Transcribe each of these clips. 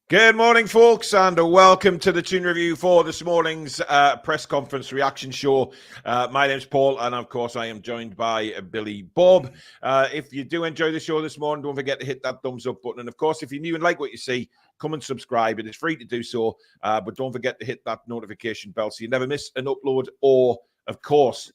Good morning, folks, and welcome to the Toon review for this morning's press conference reaction show. My name's Paul, and of course, I am joined by Billy Bob. If you do enjoy the show this morning, don't forget to hit that thumbs up button. And of course, if you're new and like what you see, come and subscribe. It is free to do so, but don't forget to hit that notification bell so you never miss an upload or, of course,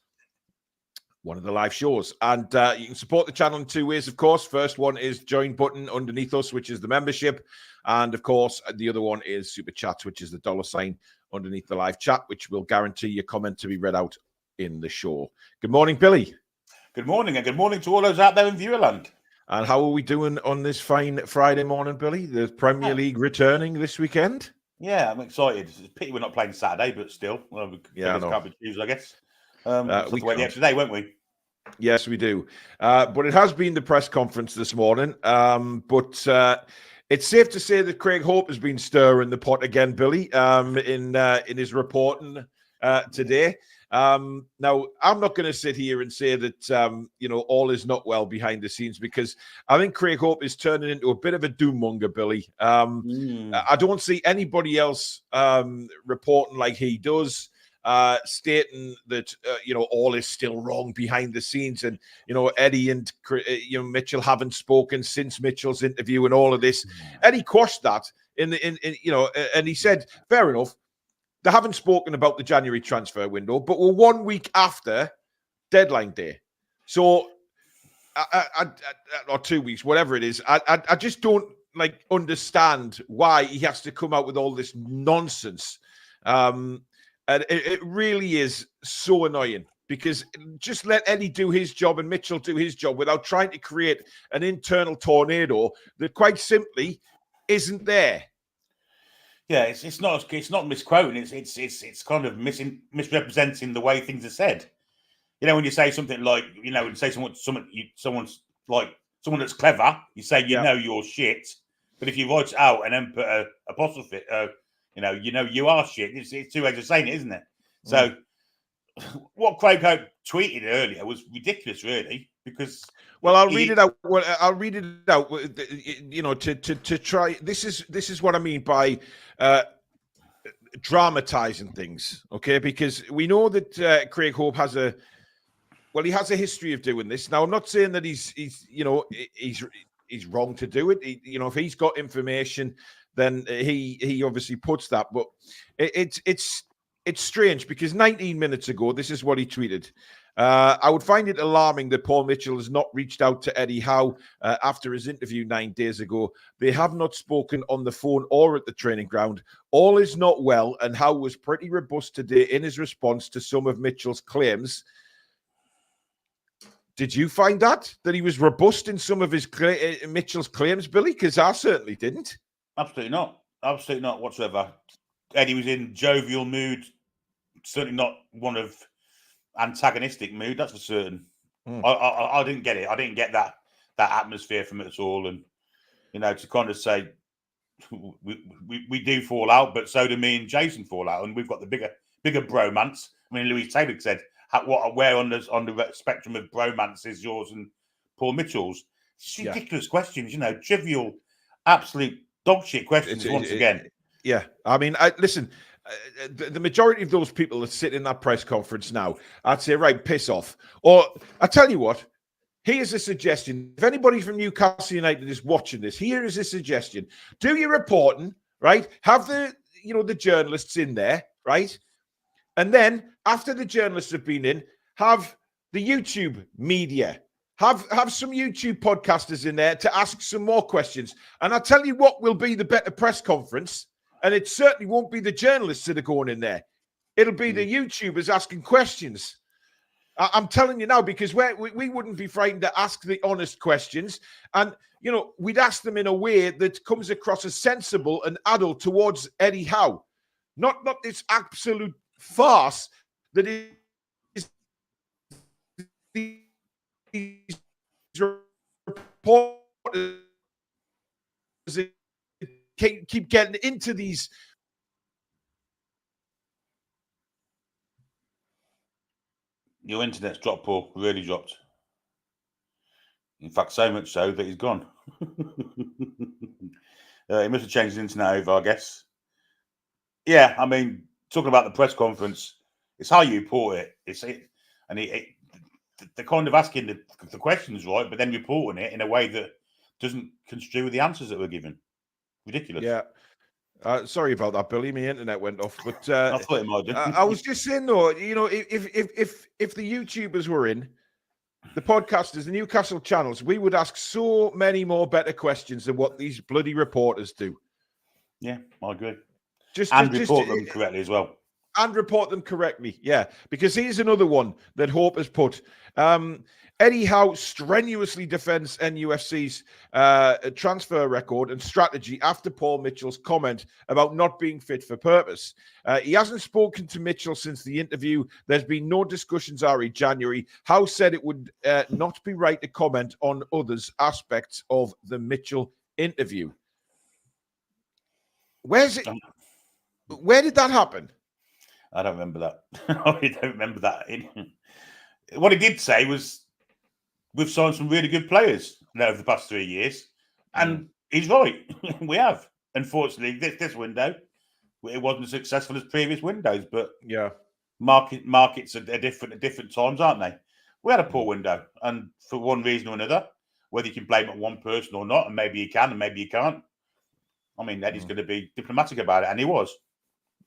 one of the live shows. And you can support the channel in two ways, of course. First one is join button underneath us, which is the membership. And of course, the other one is super chats, which is the $ underneath the live chat, which will guarantee your comment to be read out in the show. Good morning, Billy. Good morning, and good morning to all those out there in Viewerland. And how are we doing on this fine Friday morning, Billy? The Premier League returning this weekend? Yeah, I'm excited. It's a pity we're not playing Saturday, but still. Well, yeah, can't be Tuesday, I guess. We wait the extra day, won't we? Yes, we do. But it has been the press conference this morning. It's safe to say that Craig Hope has been stirring the pot again, Billy, in his reporting today. Now, I'm not going to sit here and say that, all is not well behind the scenes, because I think Craig Hope is turning into a bit of a doom-monger, Billy. I don't see anybody else reporting like he does. Stating that all is still wrong behind the scenes, and Eddie and Mitchell haven't spoken since Mitchell's interview and all of this. Eddie quashed that and he said, fair enough, they haven't spoken about the January transfer window, but we're 1 week after deadline day, so or 2 weeks, whatever it is. I just don't understand why he has to come out with all this nonsense. And it really is so annoying, because just let Eddie do his job and Mitchell do his job without trying to create an internal tornado that quite simply isn't there. Yeah, it's not misquoting. It's kind of misrepresenting the way things are said. When you say something like, when you say someone's like someone that's clever, you say you're shit. But if you write it out and then put a apostrophe. You are shit. It's two ways of saying it, isn't it? So what Craig Hope tweeted earlier was ridiculous, really, because I'll read it out. I'll read it out. To try. This is what I mean by dramatizing things, okay? Because we know that Craig Hope has a history of doing this. Now, I'm not saying that he's wrong to do it. If he's got information, then he obviously puts that. But it's strange, because 19 minutes ago, this is what he tweeted. I would find it alarming that Paul Mitchell has not reached out to Eddie Howe after his interview 9 days ago. They have not spoken on the phone or at the training ground. All is not well, and Howe was pretty robust today in his response to some of Mitchell's claims. Did you find that he was robust in some of his Mitchell's claims, Billy? Because I certainly didn't. Absolutely not whatsoever. Eddie was in jovial mood, certainly not one of antagonistic mood, that's for certain. I didn't get it. I didn't get that atmosphere from it at all. And to kind of say we do fall out, but so do me and Jason fall out, and we've got the bigger bromance. I mean, Louise Taylor said, where on the spectrum of bromance is yours and Paul Mitchell's? It's ridiculous questions, trivial, absolute dog shit questions once again. Yeah, I mean, listen, the majority of those people that sit in that press conference now, I'd say, right, piss off. Or I tell you what, here's a suggestion. If anybody from Newcastle United is watching this, here is a suggestion. Do your reporting, right? Have the journalists in there, right? And then after the journalists have been in, have the YouTube media. Have some YouTube podcasters in there to ask some more questions. And I'll tell you what will be the better press conference. And it certainly won't be the journalists that are going in there. It'll be the YouTubers asking questions. I'm telling you now, because we wouldn't be frightened to ask the honest questions. And, we'd ask them in a way that comes across as sensible and adult towards Eddie Howe. not this absolute farce that is these reporters keep getting into these. Your internet's dropped, Paul. Really dropped. In fact, so much so that he's gone. He must have changed his internet over, I guess. Yeah, I mean, talking about the press conference, it's how you report it. They're kind of asking the questions, right, but then reporting it in a way that doesn't construe the answers that were given. Ridiculous. Yeah. Sorry about that, Billy. My internet went off, but I thought it might do. I was just saying, though, you know, if the YouTubers were in, the podcasters, the Newcastle channels, we would ask so many more better questions than what these bloody reporters do. Yeah, I agree. And report them correctly as well. And report them correctly, yeah. Because here's another one that Hope has put. Eddie Howe strenuously defends NUFC's transfer record and strategy after Paul Mitchell's comment about not being fit for purpose. He hasn't spoken to Mitchell since the interview. There's been no discussions in January. Howe said it would not be right to comment on others' aspects of the Mitchell interview. Where did that happen? I don't remember that. I don't remember that. What he did say was, we've signed some really good players over the past 3 years. And he's right. We have. Unfortunately, this window, it wasn't as successful as previous windows. But yeah, markets are different at different times, aren't they? We had a poor window. And for one reason or another, whether you can blame it on one person or not, and maybe you can and maybe you can't. I mean, Eddie's going to be diplomatic about it, and he was.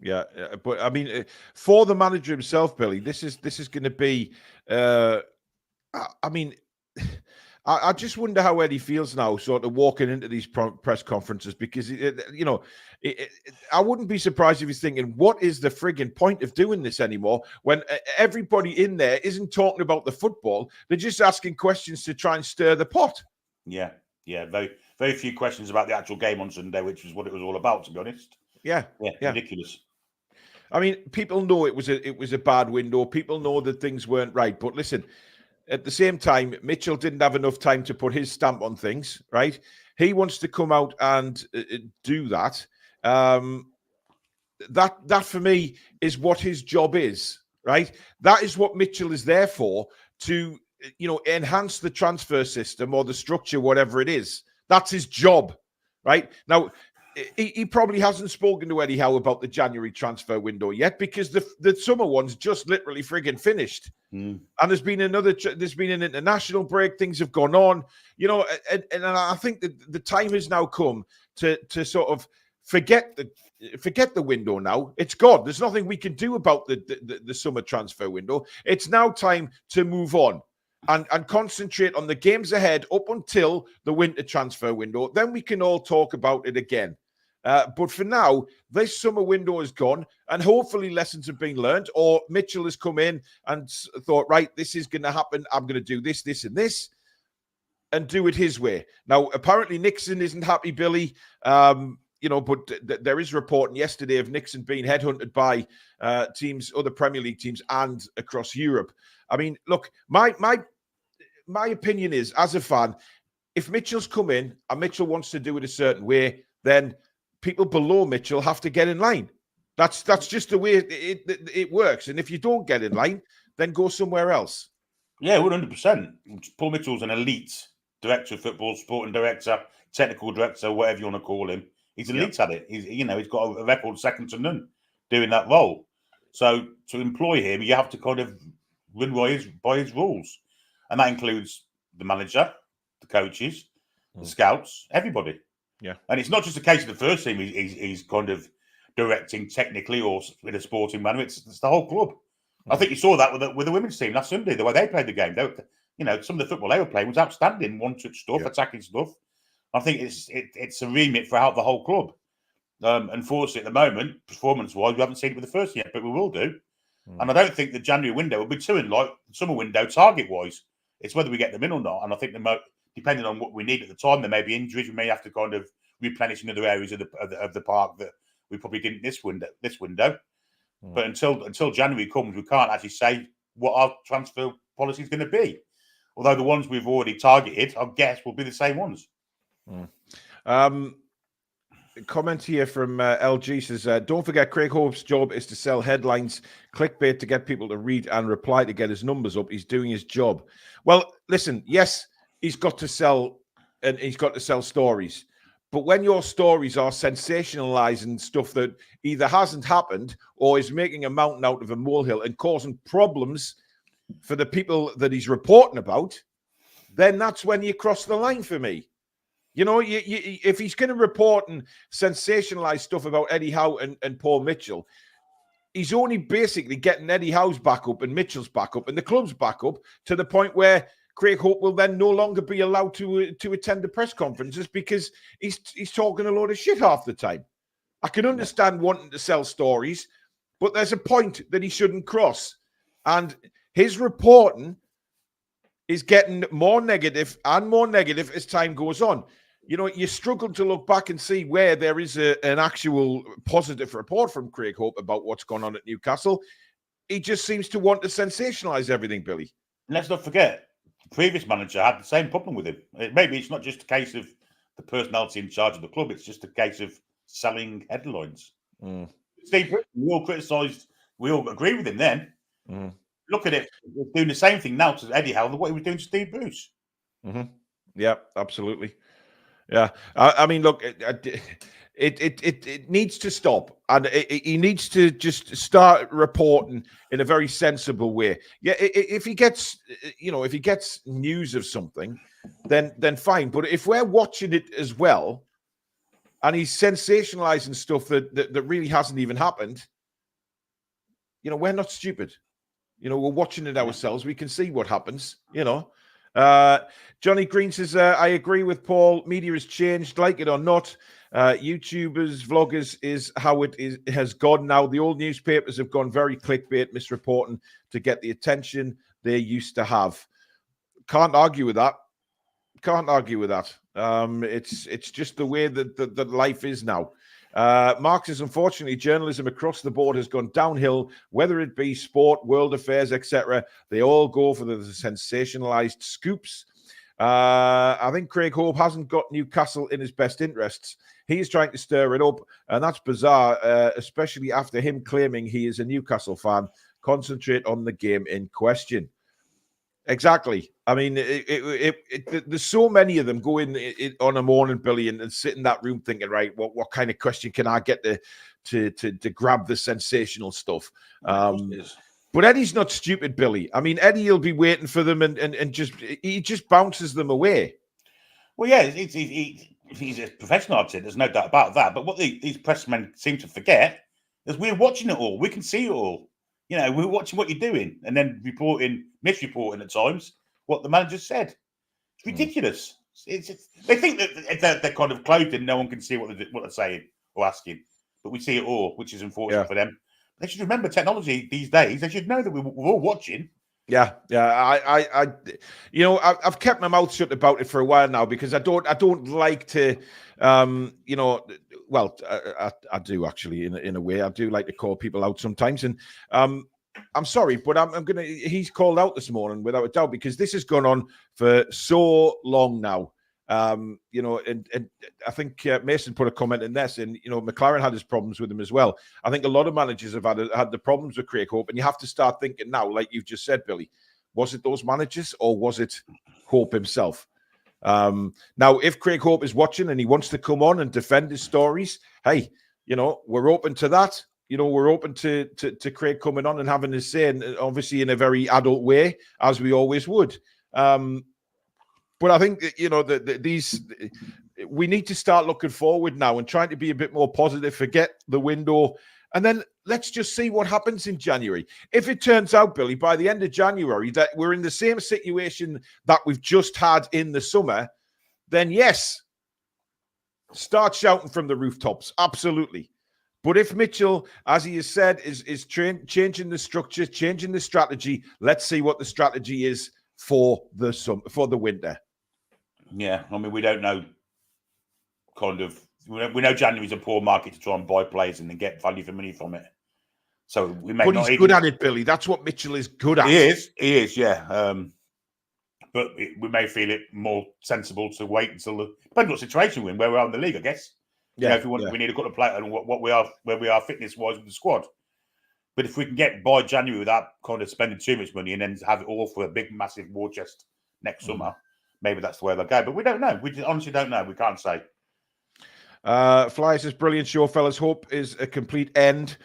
Yeah, but I mean, for the manager himself, Billy, this is going to be. I mean, I just wonder how Eddie feels now, sort of walking into these press conferences, because you know, I wouldn't be surprised if he's thinking, "What is the frigging point of doing this anymore?" When everybody in there isn't talking about the football; they're just asking questions to try and stir the pot. Yeah, very, very few questions about the actual game on Sunday, which was what it was all about, to be honest. Yeah, ridiculous. I mean, people know it was a bad window. People know that things weren't right. But listen, at the same time, Mitchell didn't have enough time to put his stamp on things, right? He wants to come out and do that. That for me is what his job is, right? That is what Mitchell is there for, to, you know, enhance the transfer system or the structure, whatever it is. That's his job, right? Now, he probably hasn't spoken to Eddie Howe about the January transfer window yet, because the summer one's just literally frigging finished. And there's been an international break. Things have gone on, you know, and I think that the time has now come to sort of forget the window now. It's gone. There's nothing we can do about the summer transfer window. It's now time to move on and concentrate on the games ahead up until the winter transfer window. Then we can all talk about it again. But for now, this summer window is gone, and hopefully lessons have been learned, or Mitchell has come in and thought, right, this is going to happen. I'm going to do this, this, and this, and do it his way. Now, apparently Nixon isn't happy, Billy. You know, but there is reporting yesterday of Nixon being headhunted by teams, other Premier League teams, and across Europe. I mean, look, my opinion is, as a fan, if Mitchell's come in and Mitchell wants to do it a certain way, then people below Mitchell have to get in line. That's just the way it works. And if you don't get in line, then go somewhere else. Yeah, 100%. Paul Mitchell's an elite director of football, sporting director, technical director, whatever you want to call him. He's elite at it. He's got a record second to none doing that role. So to employ him, you have to kind of run by his rules. And that includes the manager, the coaches, the scouts, everybody. Yeah. And it's not just a case of the first team he's kind of directing technically or in a sporting manner. It's the whole club. I think you saw that with the women's team last Sunday, the way they played the game. Some of the football they were playing was outstanding, one-touch stuff, attacking stuff. I think it's a remit throughout the whole club. Unfortunately, at the moment, performance-wise, we haven't seen it with the first yet, but we will do. And I don't think the January window will be too in like the summer window target-wise. It's whether we get them in or not. And I think depending on what we need at the time, there may be injuries. We may have to kind of replenish in other areas of the park that We probably didn't this window. But until January comes, we can't actually say what our transfer policy is going to be. Although the ones we've already targeted, I guess, will be the same ones. Comment here from LG says, don't forget Craig Hope's job is to sell headlines, clickbait to get people to read and reply to get his numbers up. He's doing his job. Well, listen, yes, he's got to sell stories. But when your stories are sensationalizing stuff that either hasn't happened or is making a mountain out of a molehill and causing problems for the people that he's reporting about, then that's when you cross the line for me. You know, if he's going to report and sensationalize stuff about Eddie Howe and Paul Mitchell, he's only basically getting Eddie Howe's back up and Mitchell's back up and the club's back up to the point where Craig Hope will then no longer be allowed to attend the press conferences because he's talking a load of shit half the time. I can understand wanting to sell stories, but there's a point that he shouldn't cross. And his reporting is getting more negative and more negative as time goes on. You know, you struggle to look back and see where there is an actual positive report from Craig Hope about what's going on at Newcastle. He just seems to want to sensationalise everything, Billy. And let's not forget, the previous manager had the same problem with him. Maybe it's not just a case of the personality in charge of the club, it's just a case of selling headlines. Steve, we all criticised, we all agree with him then. Look at it, we're doing the same thing now to Eddie Howe than what he was doing to Steve Bruce. Yeah, absolutely. Yeah, I mean, look, it needs to stop, and he needs to just start reporting in a very sensible way. Yeah, if he gets, if he gets news of something, then fine. But if we're watching it as well, and he's sensationalizing stuff that really hasn't even happened, we're not stupid. We're watching it ourselves. We can see what happens. Johnny Green says, I agree with Paul. Media has changed, like it or not. YouTubers, vloggers is how it has gone now. The old newspapers have gone very clickbait, misreporting to get the attention they used to have. Can't argue with that. It's just the way that life is now. Mark says, unfortunately, journalism across the board has gone downhill, whether it be sport, world affairs, etc. They all go for the sensationalized scoops. I think Craig Hope hasn't got Newcastle in his best interests. He's trying to stir it up, and that's bizarre, especially after him claiming he is a Newcastle fan. Concentrate on the game in question. Exactly. I mean, there's so many of them go in on a morning, Billy, and sit in that room thinking, right, what kind of question can I get to grab the sensational stuff? But Eddie's not stupid, Billy. I mean, Eddie will be waiting for them and just bounces them away. Well, yeah, he's a professional, I'd say. There's no doubt about that. But what these pressmen seem to forget is we're watching it all. We can see it all. We're watching what you're doing and then misreporting at times what the manager said. It's ridiculous. They think that they're kind of clothed and no one can see what they're saying or asking. But we see it all, which is unfortunate for them. They should remember technology these days. They should know that we're all watching. Yeah. I've kept my mouth shut about it for a while now because I don't like to, well, I do actually in a way. I do like to call people out sometimes, and I'm sorry, but I'm gonna. He's called out this morning without a doubt because this has gone on for so long now. And I think Mason put a comment in this, and McLaren had his problems with him as well. I think a lot of managers have had the problems with Craig Hope, and you have to start thinking now, like you've just said, Billy, was it those managers or was it Hope himself? Now, if Craig Hope is watching and he wants to come on and defend his stories, hey, we're open to that. We're open to Craig coming on and having his say, and obviously in a very adult way, as we always would. But I think we need to start looking forward now and trying to be a bit more positive, forget the window, and then let's just see what happens in January. If it turns out, Billy, by the end of January that we're in the same situation that we've just had in the summer, then yes, start shouting from the rooftops. Absolutely. But if Mitchell, as he has said, is changing the structure, changing the strategy, let's see what the strategy is for the winter. Yeah, I mean, we don't know kind of we know January's a poor market to try and buy players and then get value for money from it. So we may but not. He's good at it, Billy. That's what Mitchell is good at. He is, yeah. But we may feel it more sensible to wait until depends what situation we're in, where we are in the league, I guess. Yeah, if we need a couple of players and what we are, where we are fitness wise with the squad. But if we can get by January without kind of spending too much money and then have it all for a big, massive war chest next summer, maybe that's the way they'll go. But we don't know. We honestly don't know. We can't say. Fly says, brilliant show, fellas. Hope is a complete end.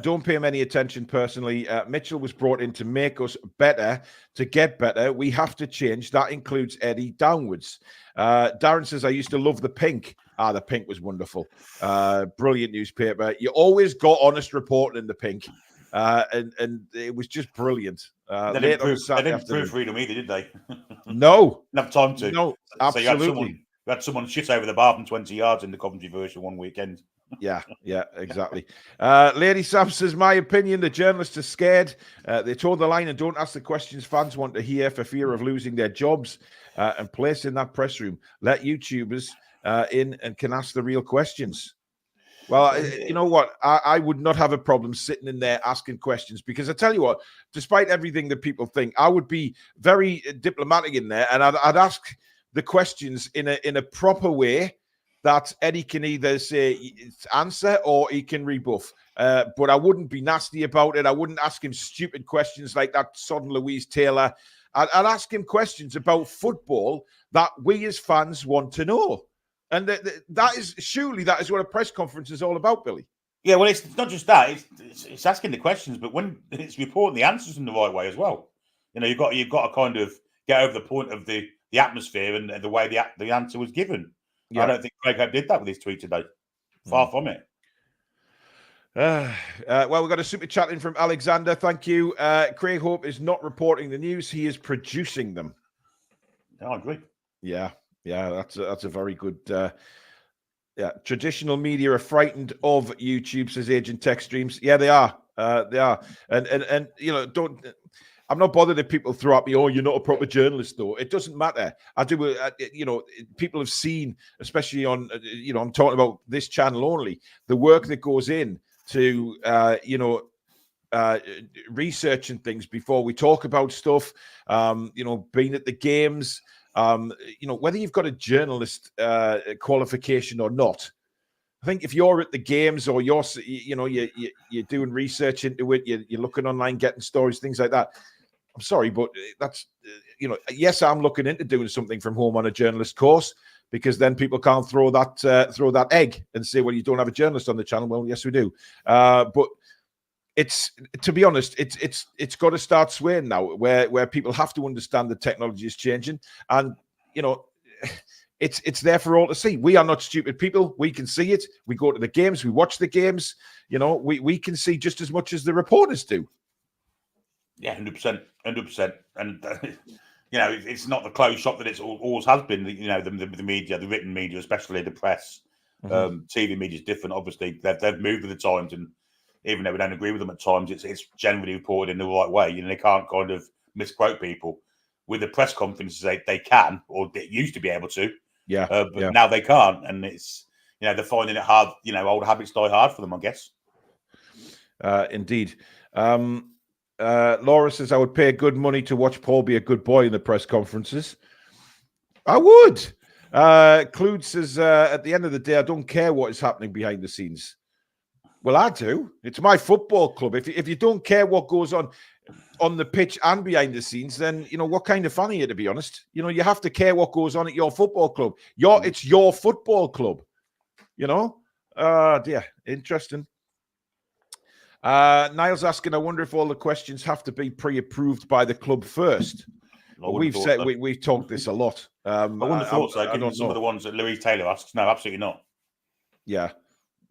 Don't pay him any attention personally. Mitchell was brought in to make us better, to get better. We have to change. That includes Eddie downwards. Darren says, I used to love the pink. The pink was wonderful. Brilliant newspaper. You always got honest reporting in the pink. And it was just brilliant. They didn't proofread them either, did they? No. Didn't have time to. No, absolutely. We had someone shit over the bar from 20 yards in the Coventry version one weekend. Yeah, exactly. Lady Sam says, my opinion, the journalists are scared. They toe the line and don't ask the questions fans want to hear for fear of losing their jobs and place in that press room. Let YouTubers in and can ask the real questions. Well, you know what? I would not have a problem sitting in there asking questions because I tell you what, despite everything that people think, I would be very diplomatic in there and I'd ask the questions in a proper way that Eddie can either say answer or he can rebuff. But I wouldn't be nasty about it. I wouldn't ask him stupid questions like that sodden Louise Taylor. I'd ask him questions about football that we as fans want to know. And that is what a press conference is all about, Billy. Yeah, well, it's not just that. It's asking the questions, but when it's reporting the answers in the right way as well. You know, you've got to kind of get over the point of the atmosphere and the way the answer was given. Yeah. I don't think Craig Hope did that with his tweet today. Far from it. Well, we've got a super chat in from Alexander. Thank you. Craig Hope is not reporting the news. He is producing them. I agree. Yeah, that's a very good... traditional media are frightened of YouTube, says Agent Tech Streams. Yeah, they are. They are. And you know, don't... I'm not bothered if people throw at me, oh, you're not a proper journalist, though. It doesn't matter. I do, you know, people have seen, especially on, you know, I'm talking about this channel only, the work that goes in to, you know, researching things before we talk about stuff, you know, being at the games, you know, whether you've got a journalist qualification or not. I think if you're at the games or you're doing research into it, you're looking online, getting stories, things like that. I'm sorry, but that's, you know, yes, I'm looking into doing something from home on a journalist course because then people can't throw that egg and say, well, you don't have a journalist on the channel. Well, yes, we do. But it's, to be honest, it's got to start swaying now where people have to understand the technology is changing. And, you know, it's there for all to see. We are not stupid people. We can see it. We go to the games. We watch the games. You know, we can see just as much as the reporters do. Yeah, 100%. And, you know, it's not the closed shop that it's always has been. You know, the media, the written media, especially the press, TV media is different. Obviously, they've moved with the times. And even though we don't agree with them at times, it's generally reported in the right way. You know, they can't kind of misquote people. With the press conferences, they can, or they used to be able to. Yeah. But now they can't. And it's, you know, they're finding it hard. You know, old habits die hard for them, I guess. Indeed. Laura says, I would pay good money to watch Paul be a good boy in the press conferences. I would. Clued says, at the end of the day, I don't care what is happening behind the scenes. Well, I do. It's my football club. If you don't care what goes on the pitch and behind the scenes, then, you know, what kind of fan are you, to be honest? You know, you have to care what goes on at your football club. It's your football club, you know? Yeah, interesting. Niall's asking, I wonder if all the questions have to be pre-approved by the club first. We've talked this a lot. I wouldn't have thought so, given some of the ones that Louise Taylor asks. No, absolutely not. Yeah.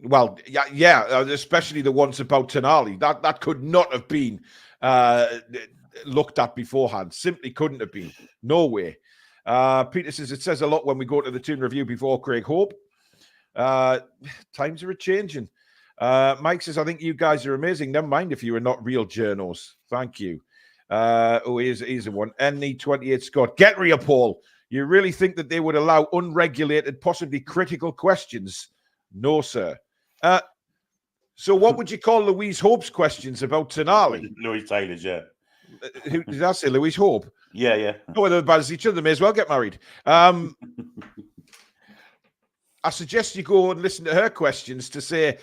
Well, yeah, especially the ones about Tonali. That could not have been looked at beforehand. Simply couldn't have been. No way. Peter says, it says a lot when we go to the Toon review before Craig Hope. Times are a-changing. Mike says, I think you guys are amazing. Never mind if you are not real journos. Thank you. Here's a one. NE28 Scott. Get real, Paul. You really think that they would allow unregulated, possibly critical questions No, sir. So what would you call Louise Hope's questions about Tonali? Louis Taylor's, yeah. Who did I say? Louise Hope? Yeah. No, they're as bad as each other. They may as well get married. I suggest you go and listen to her questions to say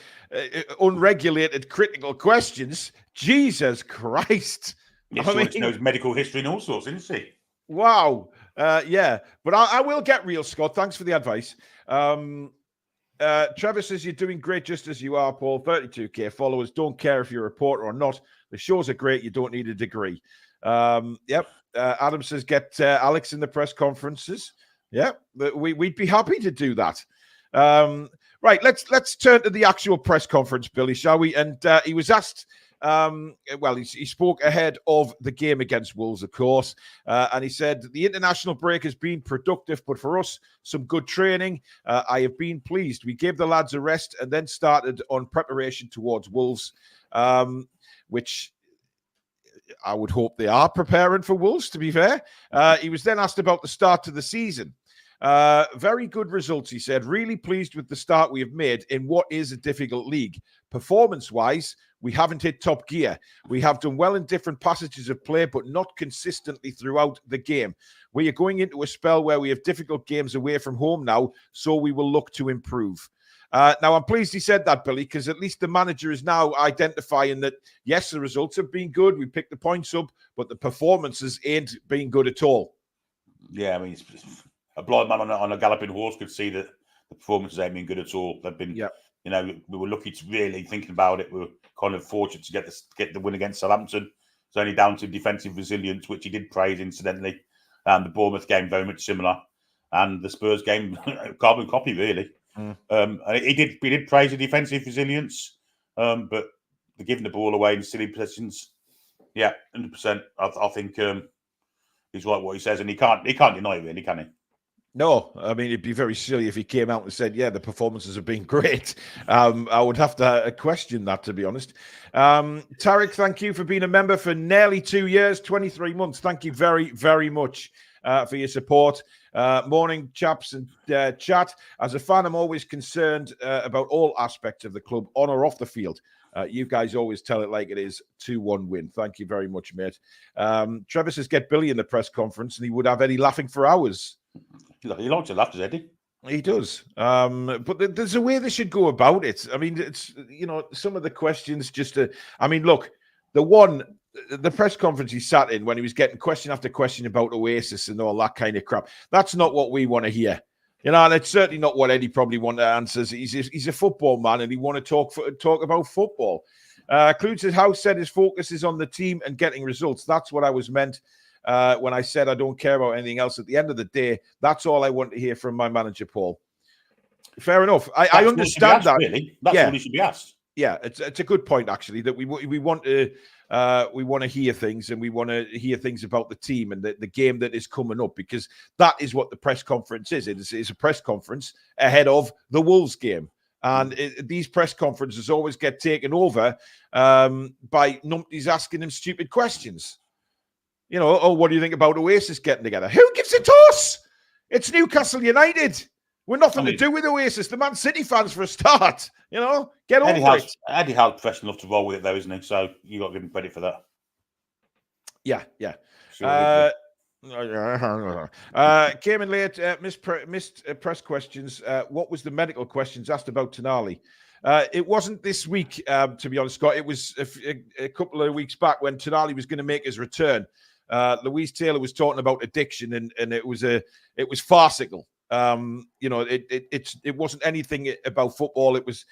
unregulated, critical questions. Jesus Christ. Yeah, she knows medical history and all sorts, isn't she? Wow. Yeah. But I will get real, Scott. Thanks for the advice. Trevor says you're doing great just as you are, Paul. 32k followers. Don't care if you're a reporter or not. The shows are great. You don't need a degree. Yep. Adam says get Alex in the press conferences. Yeah, we'd be happy to do that. Right, let's turn to the actual press conference, Billy, shall we? And he was asked. He spoke ahead of the game against Wolves, of course, and he said the international break has been productive, but for us, some good training. I have been pleased. We gave the lads a rest and then started on preparation towards Wolves, which I would hope they are preparing for Wolves, to be fair. He was then asked about the start to the season. Very good results, he said. Really pleased with the start we have made in what is a difficult league. Performance-wise, we haven't hit top gear. We have done well in different passages of play, but not consistently throughout the game. We are going into a spell where we have difficult games away from home now, so we will look to improve. Now, I'm pleased he said that, Billy, because at least the manager is now identifying that, yes, the results have been good. We picked the points up, but the performances ain't been good at all. Yeah, I mean, a blind man on a galloping horse could see that the performances ain't been good at all. They've been, you know, we were lucky to really thinking about it. We were kind of fortunate to get the win against Southampton. It's only down to defensive resilience, which he did praise incidentally. And the Bournemouth game very much similar, and the Spurs game carbon copy really. He did praise the defensive resilience, but the giving the ball away in silly possessions, 100%. I think he's right what he says, and he can't deny it really, can he? No, I mean, it'd be very silly if he came out and said, yeah, the performances have been great. I would have to question that, to be honest. Tarek, thank you for being a member for nearly 2 years, 23 months. Thank you very, very much for your support. Morning, chaps and chat. As a fan, I'm always concerned about all aspects of the club, on or off the field. You guys always tell it like it is. 2-1 win. Thank you very much, mate. Trevor says get Billy in the press conference and he would have Eddie laughing for hours. He likes to laugh, does Eddie? He does. But there's a way they should go about it. I mean, it's, you know, some of the questions just I mean, look, the press conference he sat in when he was getting question after question about Oasis and all that kind of crap, that's not what we want to hear. You know, and it's certainly not what Eddie probably wanted to answer. He's a football man and he want to talk about football. Clued says, Howe said his focus is on the team and getting results. That's what I was meant when I said I don't care about anything else. At the end of the day, that's all I want to hear from my manager, Paul. Fair enough. I understand that. Really, that's all he should be asked. Yeah, it's a good point actually that we want to hear things, and we want to hear things about the team and the game that is coming up, because that is what the press conference is. It's a press conference ahead of the Wolves game, and these press conferences always get taken over by numpties asking him stupid questions. You know, oh, what do you think about Oasis getting together? Who gives a toss? It's Newcastle United. We're nothing to do with Oasis. The Man City fans for a start. You know, get over it. Eddie Howe's professional enough to roll with it, though, isn't he? So you got to give him credit for that. Yeah. Came in late, missed press questions. What was the medical questions asked about Tonali? It wasn't this week, to be honest, Scott. It was a couple of weeks back when Tonali was going to make his return. Louise Taylor was talking about addiction, and it was farcical. You know, it wasn't anything about football. It was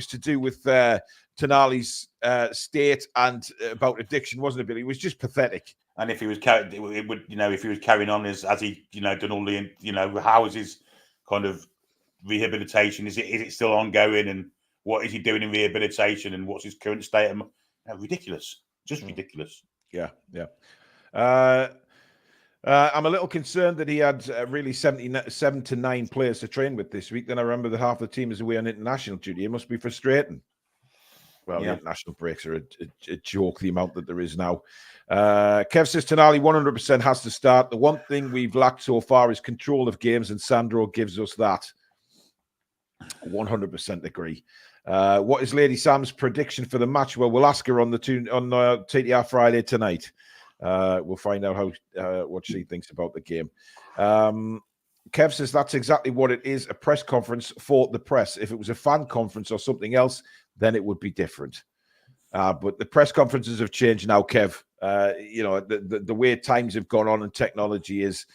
to do with Tonali's state and about addiction, wasn't it, Billy? It was just pathetic. And if he was if he was carrying on as he, done all the, how is his kind of rehabilitation? Is it still ongoing? And what is he doing in rehabilitation? And what's his current state? Ridiculous, just ridiculous. Yeah. I'm a little concerned that he had really 7 to 9 players to train with this week. Then I remember that half the team is away on international duty. It must be frustrating. Well, the international breaks are a joke, the amount that there is now. Kev says Tonali 100% has to start. The one thing we've lacked so far is control of games, and Sandro gives us that. 100% agree. What is Lady Sam's prediction for the match? Well, we'll ask her on the TTR Friday tonight. We'll find out what she thinks about the game. Kev says that's exactly what it is, a press conference for the press. If it was a fan conference or something else, then it would be different. But the press conferences have changed now, Kev. The way times have gone on and technology is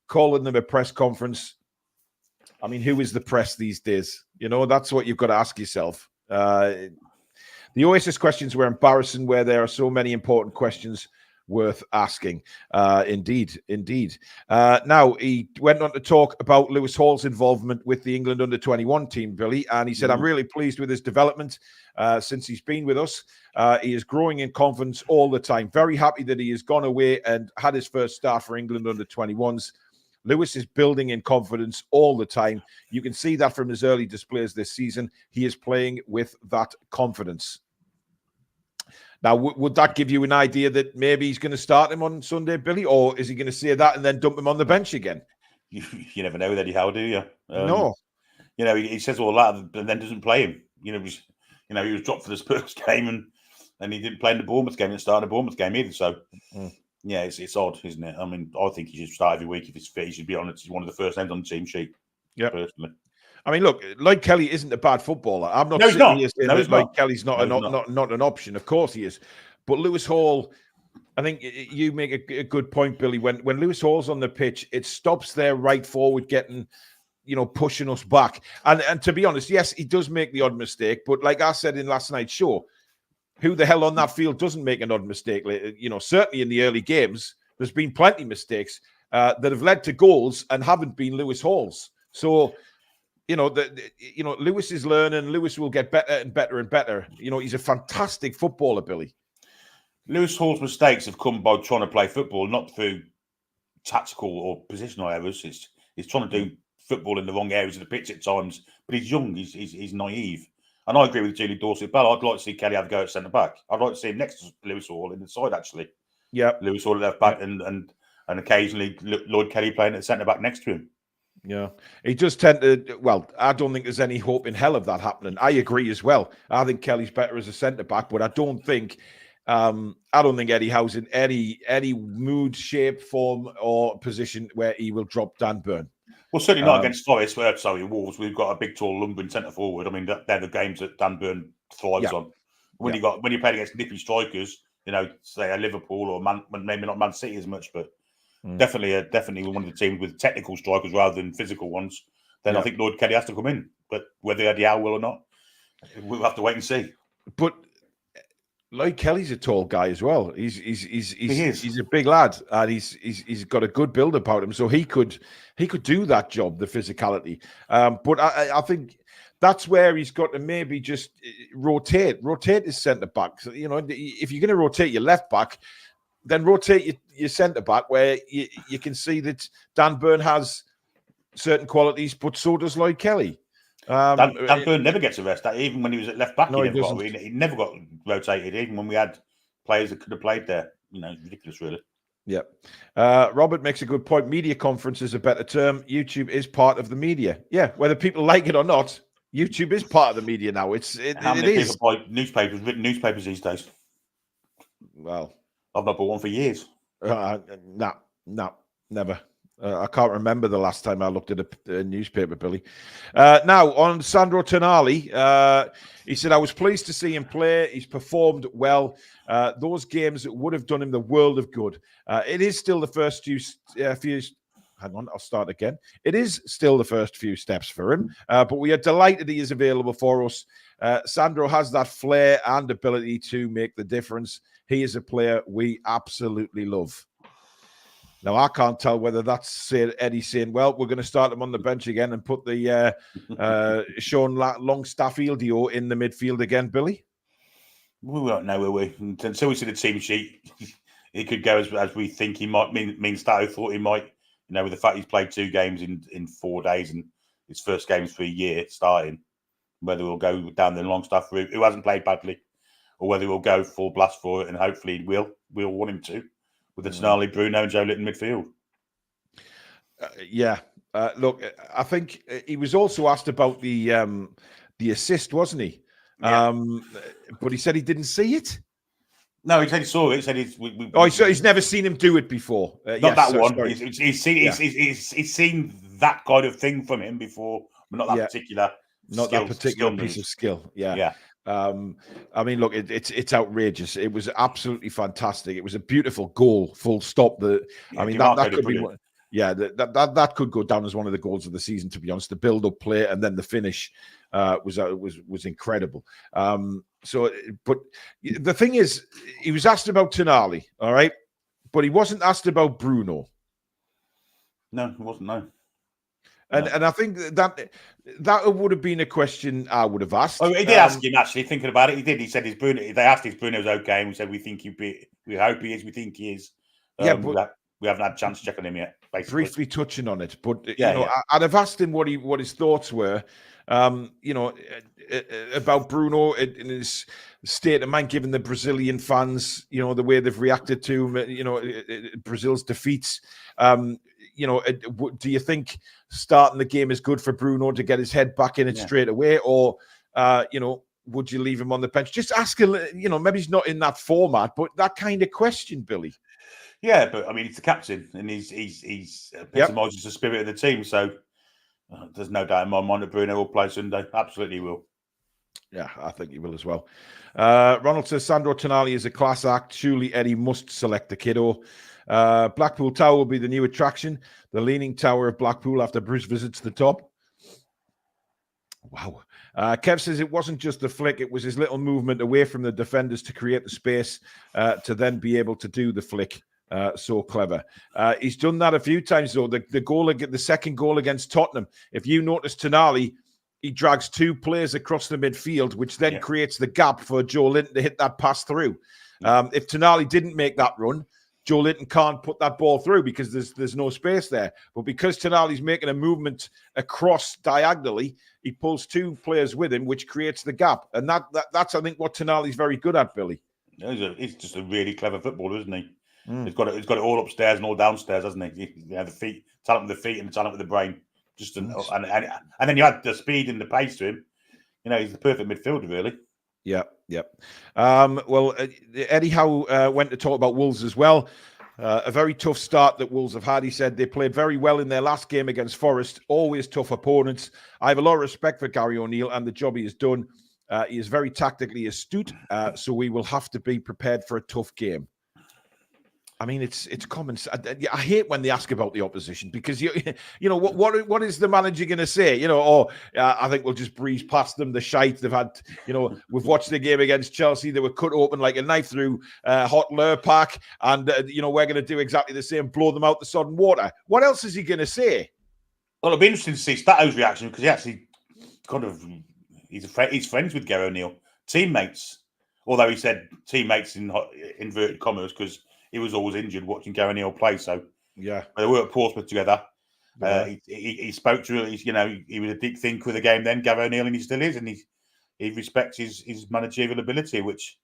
calling them a press conference. I mean, who is the press these days? That's what you've got to ask yourself. The Oasis questions were embarrassing, where there are so many important questions worth asking. Indeed. Now, he went on to talk about Lewis Hall's involvement with the England under-21 team, Billy, and he said, I'm really pleased with his development since he's been with us. He is growing in confidence all the time. Very happy that he has gone away and had his first start for England under-21s. Lewis is building in confidence all the time. You can see that from his early displays this season. He is playing with that confidence. Now, would that give you an idea that maybe he's going to start him on Sunday, Billy? Or is he going to say that and then dump him on the bench again? You never know with Eddie Howe, do you? No. He says all that and then doesn't play him. He was dropped for the Spurs game and he didn't play in the Bournemouth game and start the Bournemouth game either. So, yeah, it's odd, isn't it? I mean, I think he should start every week if he's fit. He should be on it. He's one of the first names on the team sheet. Yeah, personally. I mean, look, Lloyd Kelly isn't a bad footballer. I'm not sitting here saying that Lloyd Kelly's not an option. Of course he is. But Lewis Hall, I think you make a good point, Billy. When Lewis Hall's on the pitch, it stops their right forward getting, pushing us back. And to be honest, yes, he does make the odd mistake. But like I said in last night's show, who the hell on that field doesn't make an odd mistake? Certainly in the early games, there's been plenty of mistakes that have led to goals and haven't been Lewis Hall's. So, Lewis is learning. Lewis will get better and better and better. He's a fantastic footballer, Billy. Lewis Hall's mistakes have come by trying to play football, not through tactical or positional errors. He's trying to do football in the wrong areas of the pitch at times. But he's young. He's naive. And I agree with Julie Dorset-Bell. I'd like to see Kelly have a go at centre back. I'd like to see him next to Lewis Hall in the side, actually. Yeah, Lewis Hall at left back and occasionally Lloyd Kelly playing at centre back next to him. Yeah, he does tend to. Well, I don't think there's any hope in hell of that happening. I agree as well. I think Kelly's better as a centre back, but I don't think Eddie Howe's in any mood, shape, form, or position where he will drop Dan Burn. Well, certainly not against Forest. Wolves. We've got a big, tall, lumbering centre forward. I mean, they're the games that Dan Burn thrives on. When you play against nippy strikers, say a Liverpool or maybe not Man City as much, but definitely one of the teams with technical strikers rather than physical ones. Then I think Lloyd Kelly has to come in. But whether Eddie Howe will or not, we'll have to wait and see. But Lloyd Kelly's a tall guy as well. He's a big lad, and he's got a good build about him, so he could do that job, the physicality. But I think that's where he's got to maybe just rotate his centre back. So, if you're going to rotate your left back, then rotate your centre back where you can see that Dan Burn has certain qualities, but so does Lloyd Kelly. Dan Burn never gets a rest. Even when he was at left back, no, he never got rotated. Even when we had players that could have played there, it's ridiculous, really. Yeah. Robert makes a good point. Media conference is a better term. YouTube is part of the media. Yeah, whether people like it or not, YouTube is part of the media now. How many people buy written newspapers these days? Well, I've not bought one for years. No, never. I can't remember the last time I looked at a newspaper, Billy. Now, on Sandro Tonali, he said, I was pleased to see him play. He's performed well. Those games would have done him the world of good. It is still the first few hang on, I'll start again. It is still the first few steps for him, but we are delighted he is available for us. Sandro has that flair and ability to make the difference. He is a player we absolutely love. Now, I can't tell whether that's Eddie saying, well, we're going to start him on the bench again and put the Sean Longstaff-Ildio in the midfield again, Billy. We won't know, will we? Until we see the team sheet, he could go as we think he might. Mean Stato thought he might, with the fact he's played 2 games in 4 days and his first games for a year starting, whether we'll go down the Longstaff route, who hasn't played badly, or whether we'll go full blast for it, and hopefully we'll want him to. With the Tonali, Bruno and Joe Litton midfield. Yeah. Look, I think he was also asked about the assist, wasn't he? Yeah. But he said he didn't see it. No, he said he saw it. He said He's never seen him do it before. Not that one. Sorry. He's seen that kind of thing from him before, but not that particular. Not that particular piece of skill. Yeah. I mean, look, it's outrageous. It was absolutely fantastic. It was a beautiful goal. Full stop. That could be. That could go down as one of the goals of the season. To be honest, the build-up play and then the finish was incredible. But the thing is, he was asked about Tonali, all right, but he wasn't asked about Bruno. No, he wasn't. No. And I think that would have been a question I would have asked. Oh, he did ask him, actually, thinking about it. He did. He said they asked if Bruno's okay, and we said we hope he is, we think he is. But we haven't had a chance to check on him yet, basically. Briefly touching on it, but I'd have asked him what his thoughts were, about Bruno in his state of mind, given the Brazilian fans, the way they've reacted to him, Brazil's defeats. Do you think starting the game is good for Bruno to get his head back in it straight away, or would you leave him on the bench? Just ask him. Maybe he's not in that format, but that kind of question, Billy. Yeah, but I mean, he's the captain, and he's epitomises the spirit of the team. So there's no doubt in my mind that Bruno will play Sunday. Absolutely will. Yeah, I think he will as well. Ronald says Sandro Tonali is a class act. Surely Eddie must select the kiddo. Blackpool Tower will be the new attraction. The Leaning Tower of Blackpool after Bruce visits the top. Wow. Kev says it wasn't just the flick. It was his little movement away from the defenders to create the space to then be able to do the flick. So clever. He's done that a few times, though. The second goal against Tottenham. If you notice Tonali, he drags two players across the midfield, which then creates the gap for Joe Linton to hit that pass through. If Tonali didn't make that run, Joe Linton can't put that ball through because there's no space there. But because Tonali's making a movement across diagonally, he pulls two players with him, which creates the gap. And that's I think, what Tonali's very good at, Billy. He's just a really clever footballer, isn't he? He's got it all upstairs and all downstairs, hasn't he? The feet, talent with the feet, and the talent with the brain. And then you add the speed and the pace to him. He's the perfect midfielder, really. Yeah. Eddie Howe went to talk about Wolves as well. A very tough start that Wolves have had. He said they played very well in their last game against Forest. Always tough opponents. I have a lot of respect for Gary O'Neill and the job he has done. He is very tactically astute, so we will have to be prepared for a tough game. I mean, it's common. I hate when they ask about the opposition because what is the manager going to say? I think we'll just breeze past them. The shite they've had. We've watched the game against Chelsea. They were cut open like a knife through hot Lurpak, and we're going to do exactly the same. Blow them out the sodden water. What else is he going to say? Well, it'll be interesting to see Stato's reaction because he actually he's friends with Gary O'Neill, teammates. Although he said teammates in inverted commas because he was always injured watching Gary O'Neill play. So they were at Portsmouth together. He spoke to he was a deep thinker with the game then, Gary O'Neill, and he still is, and he respects his managerial ability, which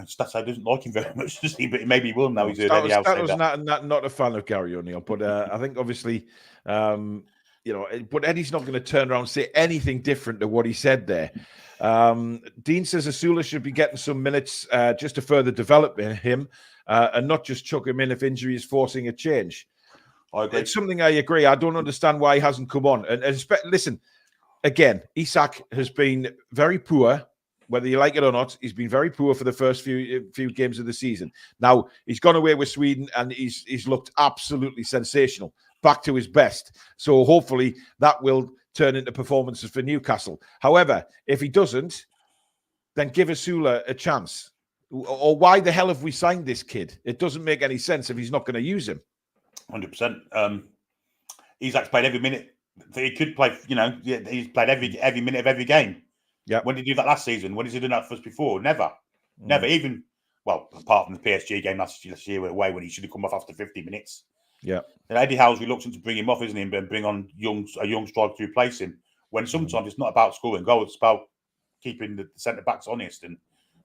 Stato doesn't like him very much, does he? But maybe he will now. He's heard Eddie Howe say that. Not a fan of Gary O'Neill, but I think obviously, but Eddie's not going to turn around and say anything different to what he said there. Dean says Asula should be getting some minutes just to further develop him. And not just chuck him in if injury is forcing a change. I agree. It's something I agree. I don't understand why he hasn't come on. And listen, again, Isak has been very poor, whether you like it or not. He's been very poor for the first few games of the season. Now, he's gone away with Sweden and he's looked absolutely sensational, back to his best. So hopefully that will turn into performances for Newcastle. However, if he doesn't, then give Asula a chance. Or why the hell have we signed this kid? It doesn't make any sense if he's not going to use him. 100%. Isak's played every minute that he could play. He's played every minute of every game. Yeah. When did he do that last season? When did he do that for us before? Never. Never. Even, apart from the PSG game last year away when he should have come off after 50 minutes. Yeah. And Eddie Howe's reluctant to bring him off, isn't he? And bring on a young striker to replace him. When sometimes it's not about scoring goals, it's about keeping the centre-backs honest and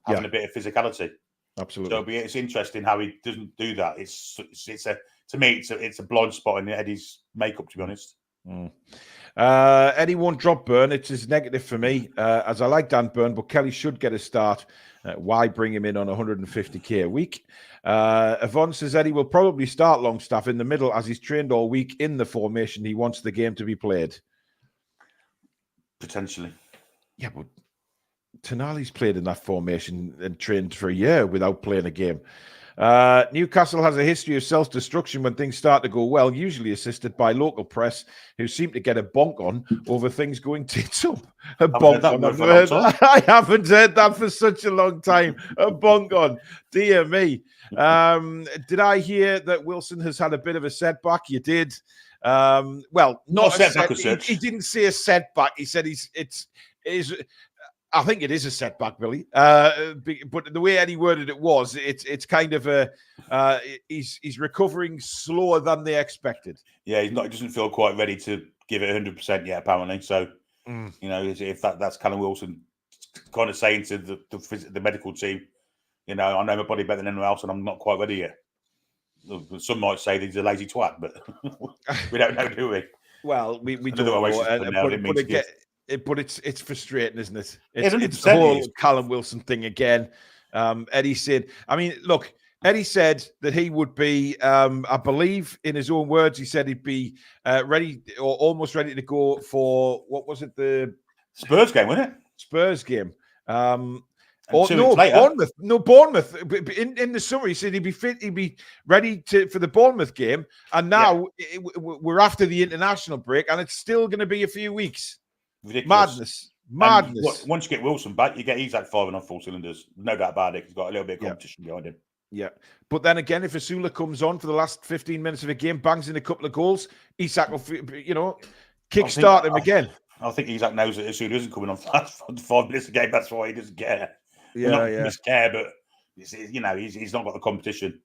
having a bit of physicality. Absolutely. So it's interesting how he doesn't do that. To me, it's a blind spot in Eddie's makeup, to be honest. Eddie won't drop Byrne. It's his negative for me, as I like Dan Byrne, but Kelly should get a start. Why bring him in on 150k a week? Yvonne says Eddie will probably start Longstaff in the middle as he's trained all week in the formation he wants the game to be played. Potentially. Yeah, but Tonali's played in that formation and trained for a year without playing a game. Newcastle has a history of self-destruction when things start to go well, usually assisted by local press who seem to get a bonk on over things going tits up. A bonk on. I haven't heard that for such a long time. A bonk on. Dear me. Did I hear that Wilson has had a bit of a setback? You did. Well, not a setback. He didn't say a setback. He said I think it is a setback, Billy. But the way Eddie worded it was, it's kind of he's recovering slower than they expected. Yeah, he doesn't feel quite ready to give it 100% yet, apparently. So, you know, if that's Callum Wilson kind of saying to the medical team, you know, I know my body better than anyone else, and I'm not quite ready yet. Some might say that he's a lazy twat, but we don't know, do we? Well, we don't know. But it's frustrating, isn't it? It's the whole Callum Wilson thing again. Eddie said, I mean, look, Eddie said that he would be, I believe in his own words, he said he'd be ready or almost ready to go for, what was it? The Spurs game, wasn't it? Spurs game. Bournemouth. No, Bournemouth. In the summer, he said he'd be fit. He'd be ready for the Bournemouth game. And now we're after the international break, and it's still going to be a few weeks. Ridiculous. Madness. Once you get Wilson back, you get Isak firing on full cylinders. No doubt about it. He's got a little bit of competition behind him. Yeah. But then again, if Asula comes on for the last 15 minutes of a game, bangs in a couple of goals, Isak will, kickstart him again. I think Isak knows that Asula isn't coming on for 5 minutes a game. That's why he doesn't care. Yeah, not just care, but he's not got the competition.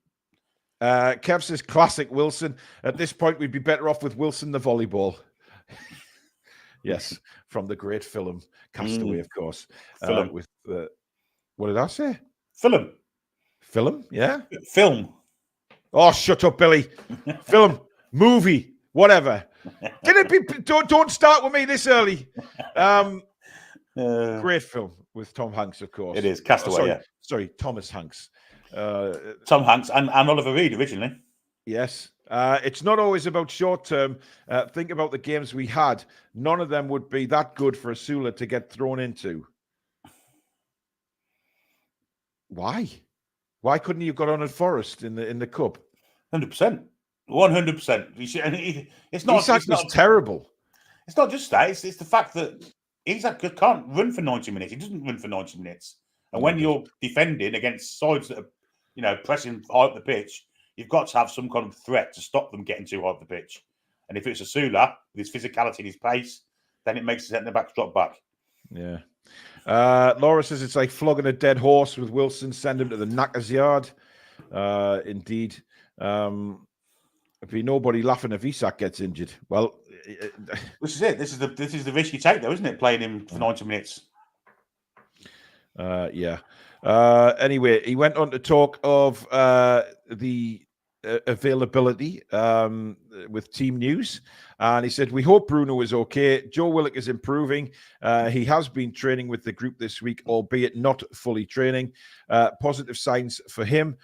Kev says, classic Wilson. At this point, we'd be better off with Wilson the volleyball. Yes, from the great film Castaway, of course. With what did I say? Film, yeah. Film. Oh, shut up, Billy. Film, movie, whatever. Can it be? Don't start with me this early. Great film with Tom Hanks, of course. It is Castaway. Sorry, Thomas Hanks. Tom Hanks and Oliver Reed originally. Yes. It's not always about short term. Think about the games we had. None of them would be that good for Asula to get thrown into. Why? Why couldn't he have got on at Forest in the cup? 100%. 100%. It's not. Isak was terrible. It's not just that. It's the fact that Isak can't run for 90 minutes. He doesn't run for 90 minutes. And when you're defending against sides that are, pressing high up the pitch, you've got to have some kind of threat to stop them getting too high up the pitch. And if it's Asula with his physicality and his pace, then it makes the centre-backs drop back. Yeah. Laura says it's like flogging a dead horse with Wilson. Send him to the knacker's yard. Indeed. There'd be nobody laughing if Isak gets injured. Well, this is it. This is the risk you take, though, isn't it? Playing him for 90 minutes. Yeah. Anyway, he went on to talk of the availability with team news, and he said, we hope Bruno is okay. Joe Willock is improving. He has been training with the group this week, albeit not fully training. Positive signs for him.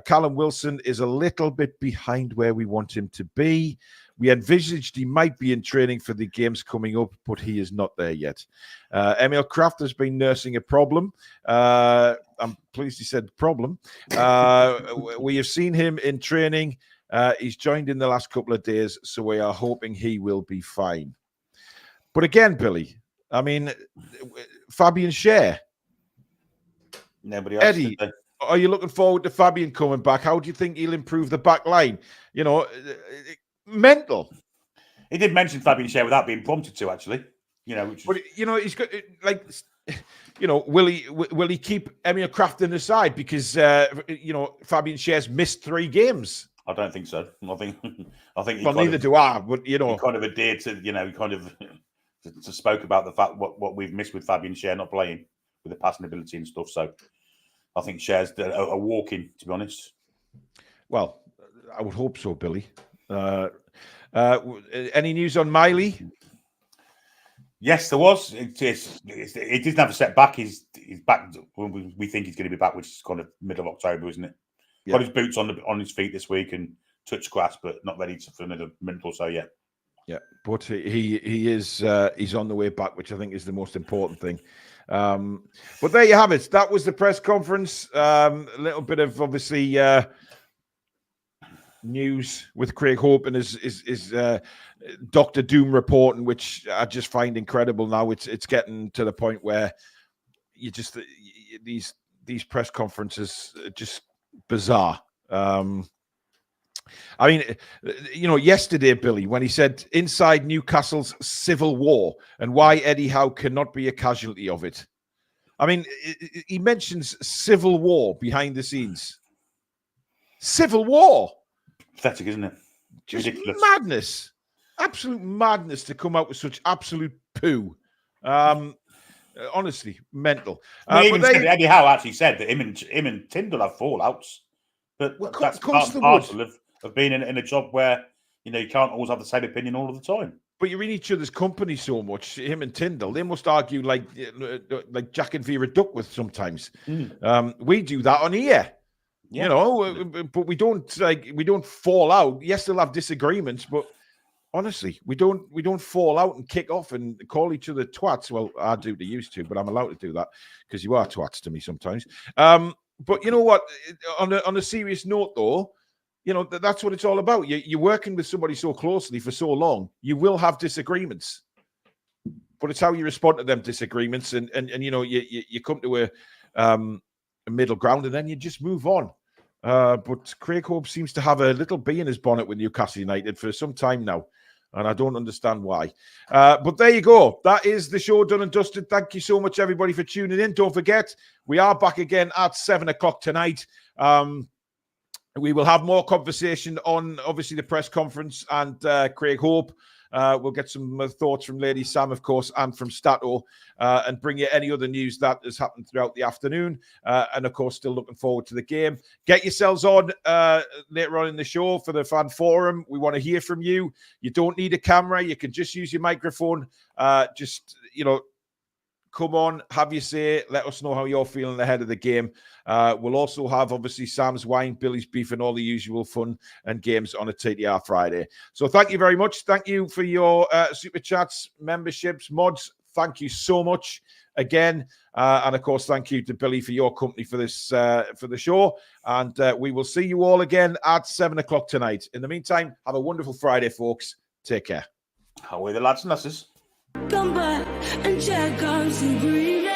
Callum Wilson is a little bit behind where we want him to be. We envisaged he might be in training for the games coming up, but he is not there yet. Emil Kraft has been nursing a problem. I'm pleased he said problem. We have seen him in training. He's joined in the last couple of days, so we are hoping he will be fine. But again, Billy, I mean, Fabian Schär. Nobody else. Eddie, are you looking forward to Fabian coming back? How do you think he'll improve the back line? Mental. He did mention Fabian Schär without being prompted to, actually. But he's got will he keep Emil Kraft in the side because Fabian Schär's missed 3 games? I don't think so. I think. Well, neither do I. But he kind of adhered to to spoke about the fact what we've missed with Fabian Schär not playing with the passing ability and stuff. So I think Schär's a walk-in, to be honest. Well, I would hope so, Billy. Any news on Miley? Yes, there was. He didn't have a setback. He's back. We think he's going to be back, which is kind of middle of October, isn't it? Yeah. Got his boots on his feet this week and touched grass, but not ready for another minute or so yet. Yeah, but he is he's on the way back, which I think is the most important thing. But there you have it. That was the press conference. A little bit of obviously news with Craig Hope and his Dr. Doom reporting, which I just find incredible. Now it's getting to the point where you just these press conferences are just bizarre. I mean, yesterday, Billy, when he said inside Newcastle's civil war and why Eddie Howe cannot be a casualty of it. I mean, he mentions civil war behind the scenes. Civil war. Pathetic, isn't it? Just ridiculous. Madness. Absolute madness to come out with such absolute poo. Honestly, mental. Eddie Howe actually said that him and Tyndall have fallouts. But that's part and parcel of being in a job where you can't always have the same opinion all of the time. But you're in each other's company so much. Him and Tyndall, they must argue like Jack and Vera Duckworth sometimes. We do that on here, but we don't fall out. Yes, they'll have disagreements, but honestly, we don't fall out and kick off and call each other twats. Well, I do to used to, but I'm allowed to do that because you are twats to me sometimes. But you know what? On a serious note, though, that's what it's all about. You're working with somebody so closely for so long, you will have disagreements. But it's how you respond to them disagreements, and you come to a middle ground, and then you just move on. But Craig Hope seems to have a little bee in his bonnet with Newcastle United for some time now, and I don't understand why. But there you go. That is the show done and dusted. Thank you so much, everybody, for tuning in. Don't forget, we are back again at 7 o'clock tonight. We will have more conversation on, obviously, the press conference and Craig Hope. We'll get some thoughts from Lady Sam, of course, and from Stato, and bring you any other news that has happened throughout the afternoon. And, of course, still looking forward to the game. Get yourselves on later on in the show for the fan forum. We want to hear from you. You don't need a camera. You can just use your microphone. Come on, have your say. Let us know how you're feeling ahead of the game. We'll also have, obviously, Sam's wine, Billy's beef, and all the usual fun and games on a TTR Friday. So thank you very much. Thank you for your super chats, memberships, mods. Thank you so much again. And, of course, thank you to Billy for your company for this for the show. And we will see you all again at 7 o'clock tonight. In the meantime, have a wonderful Friday, folks. Take care. How are the lads and lasses? Come back and check out some green.